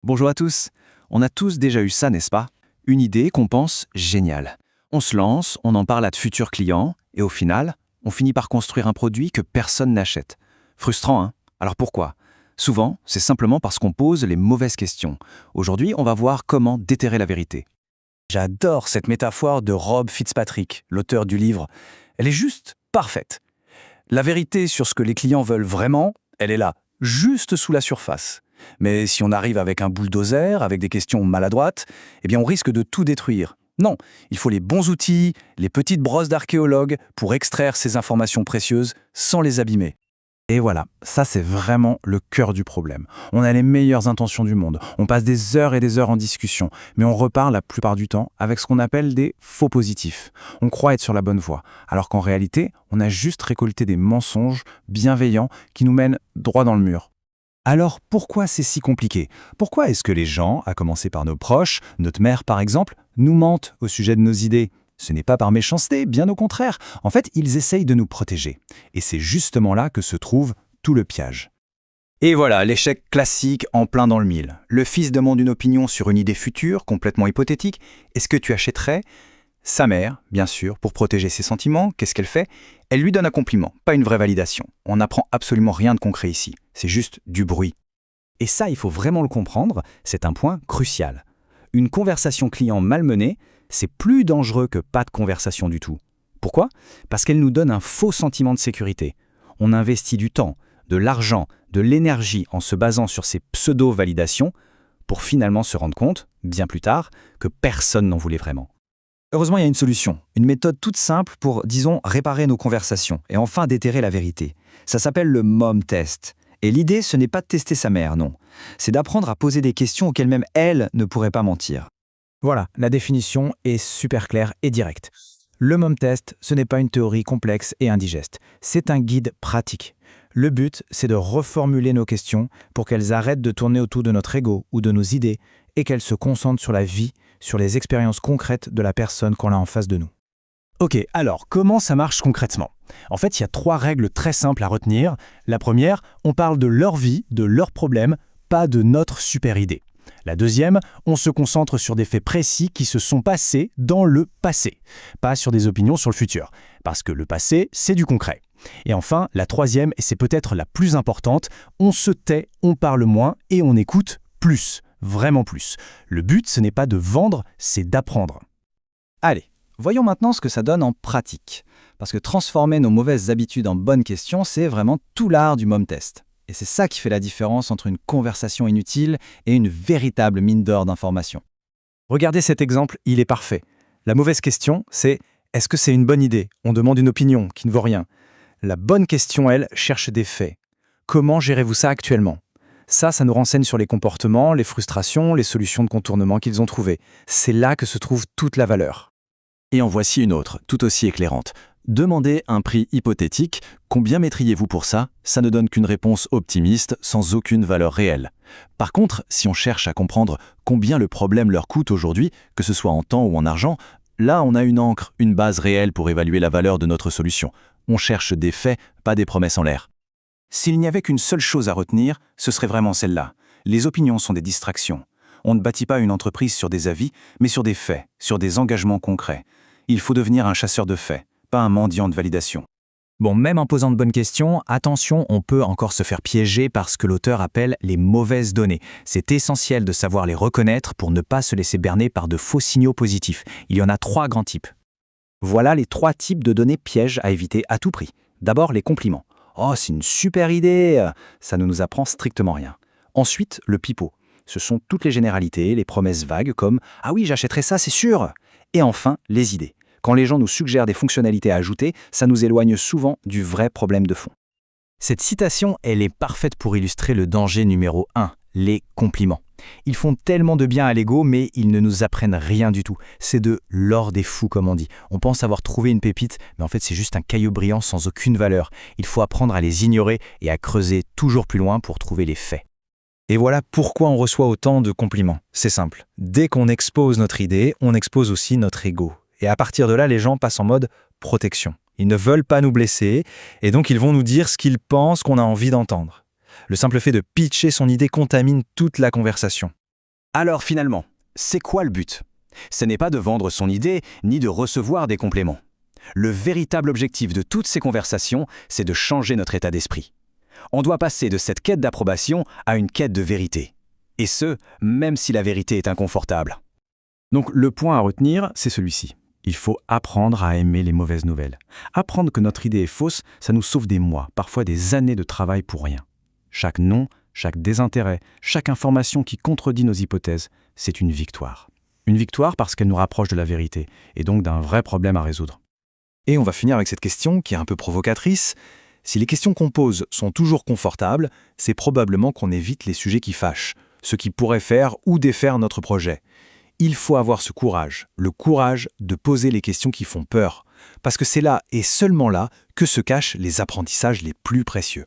Bonjour à tous. On a tous déjà eu ça, n'est-ce pas? Une idée qu'on pense géniale. On se lance, on en parle à de futurs clients, et au final, on finit par construire un produit que personne n'achète. Frustrant, hein? Alors pourquoi? Souvent, c'est simplement parce qu'on pose les mauvaises questions. Aujourd'hui, on va voir comment déterrer la vérité. J'adore cette métaphore de Rob Fitzpatrick, l'auteur du livre. Elle est juste parfaite. La vérité sur ce que les clients veulent vraiment, elle est là, juste sous la surface. Mais si on arrive avec un bulldozer, avec des questions maladroites, eh bien on risque de tout détruire. Non, il faut les bons outils, les petites brosses d'archéologue pour extraire ces informations précieuses sans les abîmer. Et voilà, ça c'est vraiment le cœur du problème. On a les meilleures intentions du monde, on passe des heures et des heures en discussion, mais on repart la plupart du temps avec ce qu'on appelle des faux positifs. On croit être sur la bonne voie, alors qu'en réalité, on a juste récolté des mensonges bienveillants qui nous mènent droit dans le mur. Alors pourquoi c'est si compliqué? Pourquoi est-ce que les gens, à commencer par nos proches, notre mère par exemple, nous mentent au sujet de nos idées? Ce n'est pas par méchanceté, bien au contraire. En fait, ils essayent de nous protéger. Et c'est justement là que se trouve tout le piège. Et voilà, l'échec classique en plein dans le mille. Le fils demande une opinion sur une idée future, complètement hypothétique. Est-ce que tu achèterais? Sa mère, bien sûr, pour protéger ses sentiments, qu'est-ce qu'elle fait? Elle lui donne un compliment, pas une vraie validation. On n'apprend absolument rien de concret ici. C'est juste du bruit. Et ça, il faut vraiment le comprendre, c'est un point crucial. Une conversation client mal menée, c'est plus dangereux que pas de conversation du tout. Pourquoi? Parce qu'elle nous donne un faux sentiment de sécurité. On investit du temps, de l'argent, de l'énergie en se basant sur ces pseudo-validations pour finalement se rendre compte, bien plus tard, que personne n'en voulait vraiment. Heureusement, il y a une solution, une méthode toute simple pour, disons, réparer nos conversations et enfin déterrer la vérité. Ça s'appelle le mom test. Et l'idée, ce n'est pas de tester sa mère, non. C'est d'apprendre à poser des questions auxquelles même elle ne pourrait pas mentir. Voilà, la définition est super claire et directe. Le mom test, ce n'est pas une théorie complexe et indigeste. C'est un guide pratique. Le but, c'est de reformuler nos questions pour qu'elles arrêtent de tourner autour de notre ego ou de nos idées et qu'elles se concentrent sur la vie, sur les expériences concrètes de la personne qu'on a en face de nous. Ok, alors comment ça marche concrètement? En fait, il y a 3 règles très simples à retenir. La première, on parle de leur vie, de leurs problèmes, pas de notre super idée. La deuxième, on se concentre sur des faits précis qui se sont passés dans le passé, pas sur des opinions sur le futur, parce que le passé, c'est du concret. Et enfin, la troisième, et c'est peut-être la plus importante, on se tait, on parle moins et on écoute plus, vraiment plus. Le but, ce n'est pas de vendre, c'est d'apprendre. Allez, voyons maintenant ce que ça donne en pratique. Parce que transformer nos mauvaises habitudes en bonnes questions, c'est vraiment tout l'art du mom test. Et c'est ça qui fait la différence entre une conversation inutile et une véritable mine d'or d'informations. Regardez cet exemple, il est parfait. La mauvaise question, c'est « est-ce que c'est une bonne idée ?» On demande une opinion qui ne vaut rien. La bonne question, elle, cherche des faits. Comment gérez-vous ça actuellement? Ça nous renseigne sur les comportements, les frustrations, les solutions de contournement qu'ils ont trouvées. C'est là que se trouve toute la valeur. Et en voici une autre, tout aussi éclairante. Demandez un prix hypothétique. Combien mettriez-vous pour ça? Ça ne donne qu'une réponse optimiste, sans aucune valeur réelle. Par contre, si on cherche à comprendre combien le problème leur coûte aujourd'hui, que ce soit en temps ou en argent, là on a une encre, une base réelle pour évaluer la valeur de notre solution. On cherche des faits, pas des promesses en l'air. S'il n'y avait qu'une seule chose à retenir, ce serait vraiment celle-là. Les opinions sont des distractions. On ne bâtit pas une entreprise sur des avis, mais sur des faits, sur des engagements concrets. Il faut devenir un chasseur de faits, pas un mendiant de validation. Bon, même en posant de bonnes questions, attention, on peut encore se faire piéger par ce que l'auteur appelle les mauvaises données. C'est essentiel de savoir les reconnaître pour ne pas se laisser berner par de faux signaux positifs. Il y en a 3 grands types. Voilà les 3 types de données pièges à éviter à tout prix. D'abord, les compliments. « Oh, c'est une super idée !» Ça ne nous apprend strictement rien. Ensuite, le pipeau. Ce sont toutes les généralités, les promesses vagues comme « Ah oui, j'achèterai ça, c'est sûr !» Et enfin, les idées. Quand les gens nous suggèrent des fonctionnalités à ajouter, ça nous éloigne souvent du vrai problème de fond. Cette citation, elle est parfaite pour illustrer le danger numéro 1, les compliments. Ils font tellement de bien à l'ego, mais ils ne nous apprennent rien du tout. C'est de l'or des fous, comme on dit. On pense avoir trouvé une pépite, mais en fait c'est juste un caillou brillant sans aucune valeur. Il faut apprendre à les ignorer et à creuser toujours plus loin pour trouver les faits. Et voilà pourquoi on reçoit autant de compliments. C'est simple. Dès qu'on expose notre idée, on expose aussi notre ego. Et à partir de là, les gens passent en mode protection. Ils ne veulent pas nous blesser, et donc ils vont nous dire ce qu'ils pensent qu'on a envie d'entendre. Le simple fait de pitcher son idée contamine toute la conversation. Alors finalement, c'est quoi le but? Ce n'est pas de vendre son idée, ni de recevoir des compléments. Le véritable objectif de toutes ces conversations, c'est de changer notre état d'esprit. On doit passer de cette quête d'approbation à une quête de vérité. Et ce, même si la vérité est inconfortable. Donc le point à retenir, c'est celui-ci. Il faut apprendre à aimer les mauvaises nouvelles. Apprendre que notre idée est fausse, ça nous sauve des mois, parfois des années de travail pour rien. Chaque non, chaque désintérêt, chaque information qui contredit nos hypothèses, c'est une victoire. Une victoire parce qu'elle nous rapproche de la vérité, et donc d'un vrai problème à résoudre. Et on va finir avec cette question qui est un peu provocatrice. Si les questions qu'on pose sont toujours confortables, c'est probablement qu'on évite les sujets qui fâchent, ce qui pourrait faire ou défaire notre projet. Il faut avoir ce courage, le courage de poser les questions qui font peur, parce que c'est là et seulement là que se cachent les apprentissages les plus précieux.